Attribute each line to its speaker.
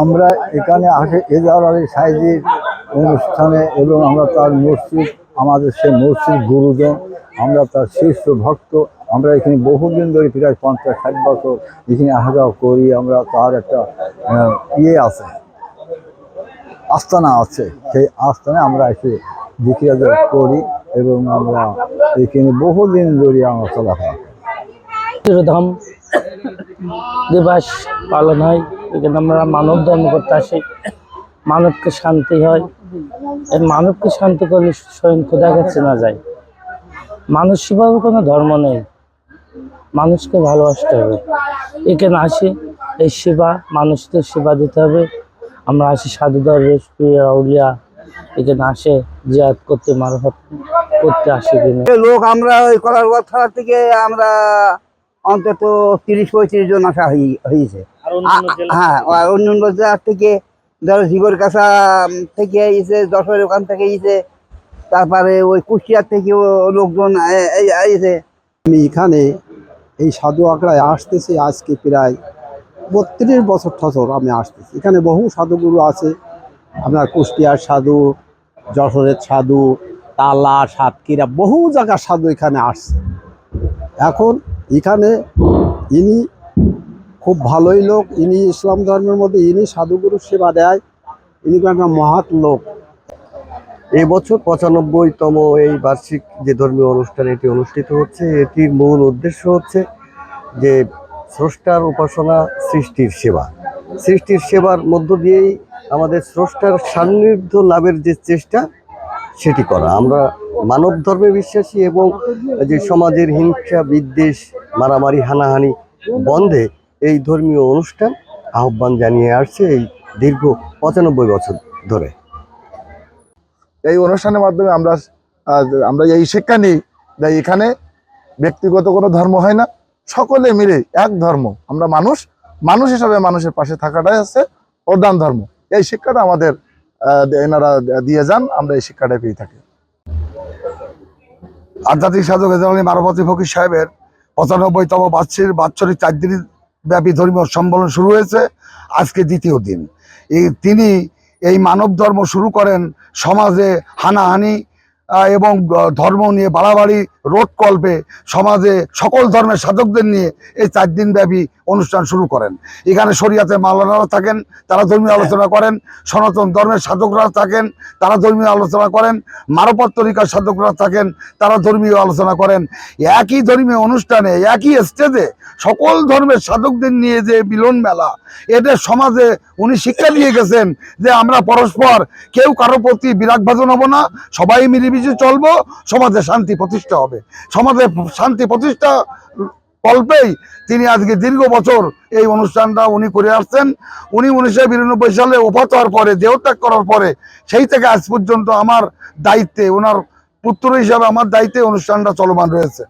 Speaker 1: আমরা এখানে আসে এজাহার আলী সাইজির অনুষ্ঠানে এবং আমরা তার মসজিদ, আমাদের সে মসজিদ গুরুজন, আমরা তার শীর্ষ ভক্ত। আমরা এখানে বহুদিন ধরে প্রায় 50-60 বছর এখানে আসা যাওয়া করি। আমরা তার একটা ইয়ে আছে, আস্তানা আছে, সেই আস্তানায় আমরা এসে জিকির করি এবং আমরা এখানে বহুদিন ধরে আমরা চলাফেরা করি।
Speaker 2: ধাম দিবস পালন হয়, এখানে আমরা মানব ধর্ম করতে আসি, মানবকে শান্তি হয়। এই মানবকে শান্তি করলে স্বয়ং খোদাকে চেনা যায়। মানুষ সেভাবে কোনো ধর্ম নেই, মানুষকে ভালোবাসতে হবে। এখানে আসি এই সেবা, মানুষদের সেবা দিতে হবে। আমরা আসি সাধু দরবেশ আউলিয়া এখানে আসে জিয়াদ করতে, মারফত করতে আসি।
Speaker 3: লোক আমরা ওই কলারবাদ থানা থেকে আমরা অন্তত 30-35 জন আসা হয়েছে। হ্যাঁ, অন্য জেলা থেকে ধরো জীবর কাছা থেকে এসে, যশোর ওখান থেকে এসে, তারপরে ওই কুষ্টিয়ার থেকেও লোকজন এসে।
Speaker 4: আমি এখানে এই সাধু আখড়ায় আসতেছি আজকে প্রায় 32 বছর ঠছর আমি আসতেছি। এখানে বহু সাধুগুরু আছে, আপনার কুষ্টিয়ার সাধু, যশোরের সাধু, তালা, সাতক্ষীরা, বহু জায়গার সাধু এখানে আসছে। এখন এখানে ইনি খুব ভালোই লোক, ইনি ইসলাম ধর্মের মধ্যে ইনি সাধুগুরু সেবা দেয়, ইনি একটা মহৎ লোক।
Speaker 5: এই বছর 95তম এই বার্ষিক যে ধর্মীয় অনুষ্ঠান এটি অনুষ্ঠিত হচ্ছে, এটির মূল উদ্দেশ্য হচ্ছে যে স্রষ্টার উপাসনা, সৃষ্টির সেবা। সৃষ্টির সেবার মধ্য দিয়েই আমাদের স্রষ্টার সান্নিধ্য লাভের যে চেষ্টা, সেটি করা। আমরা মানব ধর্মে বিশ্বাসী এবং যে সমাজের হিংসা, বিদ্বেষ, মারামারি, হানাহানি বন্ধে এই ধর্মীয় অনুষ্ঠান আহ্বান জানিয়ে আসছে এই দীর্ঘ 95 বছর ধরে।
Speaker 6: এই অনুষ্ঠানের মাধ্যমে আমরা এই শিক্ষা নিই যে এখানে ব্যক্তিগত কোনো ধর্ম হয় না, সকলে মিলে এক ধর্ম। আমরা মানুষ হিসাবে মানুষের পাশে থাকাটাই হচ্ছে প্রধান ধর্ম। এই শিক্ষাটা আমাদের এনারা দিয়ে যান, আমরা এই শিক্ষাটাই পেয়ে থাকি।
Speaker 7: আধ্যাত্মিক সাধক মারফতি ফকির সাহেবের 95তম বাৎসরিক 4 দিন ব্যাপী ধর্মীয় সম্মেলন শুরু হয়েছে, আজকে দ্বিতীয় দিন। তিনি এই মানব ধর্ম শুরু করেন সমাজে হানাহানি এবং ধর্ম নিয়ে বাড়াবাড়ি রোধ কল্পে সমাজে সকল ধর্মের সাধকদের নিয়ে এই 4 দিন ব্যাপী অনুষ্ঠান শুরু করেন। এখানে শরিয়াতের মাওলানারা থাকেন, তারা ধর্মীয় আলোচনা করেন, সনাতন ধর্মের সাধকরা থাকেন, তারা ধর্মীয় আলোচনা করেন, মারফত তরিকার সাধকরা থাকেন, তারা ধর্মীয় আলোচনা করেন। একই ধর্মীয় অনুষ্ঠানে একই স্টেজে সকল ধর্মের সাধকদের নিয়ে যে মিলন মেলা, এটা সমাজে উনি শিক্ষা দিয়ে গেছেন যে আমরা পরস্পর কেউ কারো প্রতি বিরাগভাজন হব না, সবাই মিলেমিশে চলবো, সমাজে শান্তি প্রতিষ্ঠা হবে। সমাজে শান্তি প্রতিষ্ঠা কল্পেই তিনি আজকে দীর্ঘ বছর এই অনুষ্ঠানটা উনি করে আসছেন। উনি 1992 সালে ওফাত হওয়ার পরে, দেহত্যাগ করার পরে, সেই থেকে আজ পর্যন্ত আমার দায়িত্বে, ওনার পুত্র হিসাবে আমার দায়িত্বে অনুষ্ঠানটা চলমান রয়েছে।